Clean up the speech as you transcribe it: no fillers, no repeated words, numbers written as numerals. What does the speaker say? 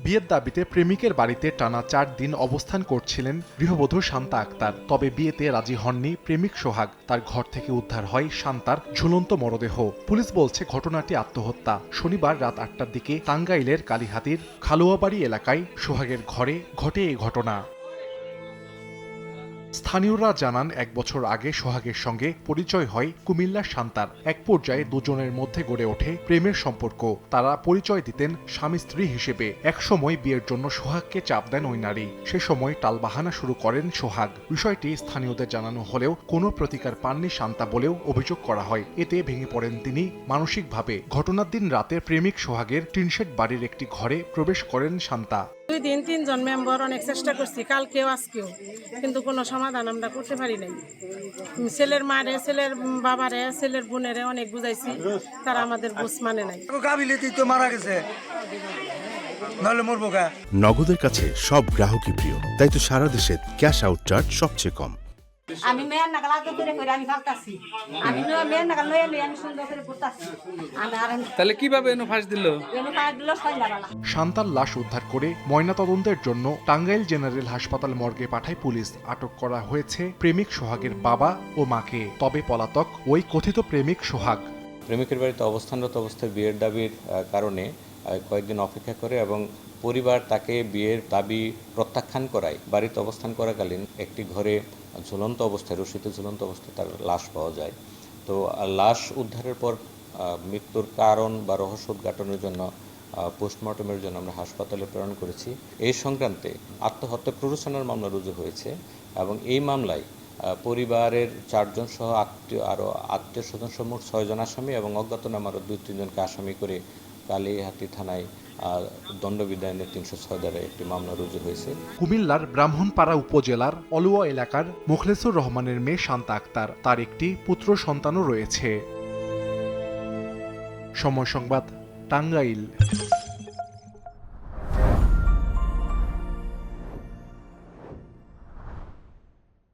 বিয়ের দাবিতে প্রেমিকের বাড়িতে টানা ৪ দিন অবস্থান করছিলেন গৃহবধূ শান্তা আক্তার। তবে বিয়েতে রাজি হননি প্রেমিক সোহাগ। তার ঘর থেকে উদ্ধার হয় শান্তার ঝুলন্ত মরদেহ। পুলিশ বলছে ঘটনাটি আত্মহত্যা। শনিবার রাত ৮টার দিকে টাঙ্গাইলের কালীহাতির খালুয়াবাড়ি এলাকায় সোহাগের ঘরে ঘটে এই ঘটনা। স্থানীয়রা জানান ১ বছর আগে সোহাগের সঙ্গে পরিচয় হয় কুমিল্লার শান্তার। এক পর্যায়ে দুজনের মধ্যে গড়ে ওঠে প্রেমের সম্পর্ক। তারা পরিচয় দিতেন স্বামী স্ত্রী হিসেবে। একসময় বিয়ের জন্য সোহাগকে চাপ দেন ওই নারী। সে সময় টালবাহানা শুরু করেন সোহাগ। বিষয়টি স্থানীয়দের জানানো হলেও কোনো প্রতিকার পাননি শান্তা বলেও অভিযোগ করা হয়। এতে ভেঙে পড়েন তিনি মানসিকভাবে। ঘটনার দিন রাতে প্রেমিক সোহাগের টিনশেড বাড়ির একটি ঘরে প্রবেশ করেন শান্তা। 2 দিন 3 জন মেম্বার অনেক চেষ্টা করছি, কালকেও আজকেও, কিন্তু কোনো সমাধান আমরা করতে পারি নাই। ছেলের মারে, ছেলের বাবারে, ছেলের বোনেরে অনেক বুঝাইছি, তারা আমাদের বুঝ মানে নাই। তো মারা গেছে, নাহলে মরবো গা। নগদের কাছে সব গ্রাহকই প্রিয়, তাই তো সারা দেশে ক্যাশ আউট চার্জ সবচেয়ে কম। আমি মেয়ের নাগাল আগে করে আমি ভাবতাছি, আমি মেয়ের নাগাল লয়ে আমি সুন্দর করে করতাছি। তাহলে কিভাবে এনো ফাঁস দিল? সন্ধ্যাবেলা শান্তার লাশ উদ্ধার করে ময়নাতদন্তের জন্য টাঙ্গাইল জেনারেল হাসপাতাল মর্গে পাঠায় পুলিশ। আটক করা হয়েছে প্রেমিক সোহাগের বাবা ও মাকে। তবে পলাতক ওই কথিত প্রেমিক সোহাগ। প্রেমিকের বাড়িতে অবস্থানরত অবস্থায় বিয়ের দাবির কারণে কয়েকদিন অপেক্ষা করে এবং পরিবার তাকে বিয়ের দাবি প্রত্যাখ্যান করায় বাড়িতে অবস্থান করাকালীন একটি ঘরে ঝুলন্ত অবস্থায়, রশিতে ঝুলন্ত অবস্থায় তার লাশ পাওয়া যায়। তো লাশ উদ্ধারের পর মৃত্যুর কারণ বা রহস্য উদ্ঘাটনের জন্য পোস্টমর্টমের জন্য আমরা হাসপাতালে প্রেরণ করেছি। এই সংক্রান্তে আত্মহত্যা প্ররোচনার মামলা রুজু হয়েছে এবং এই মামলায় পরিবারের 4 জন সহ আত্মীয় স্বজন সহ মোট 6 জন আসামি এবং অজ্ঞাতনামা আরও 2-3 জনকে আসামি করে কালীহাতি থানায় দণ্ডবিধানের 306 ধারায় একটি মামলা রুজু হয়েছে। কুমিল্লার ব্রাহ্মণপাড়া উপজেলার অলুয়া এলাকার মোখলেসুর রহমানের মেয়ে শান্তা আক্তার। তার একটি পুত্র সন্তানও রয়েছে। সময় সংবাদ, টাঙ্গাইল।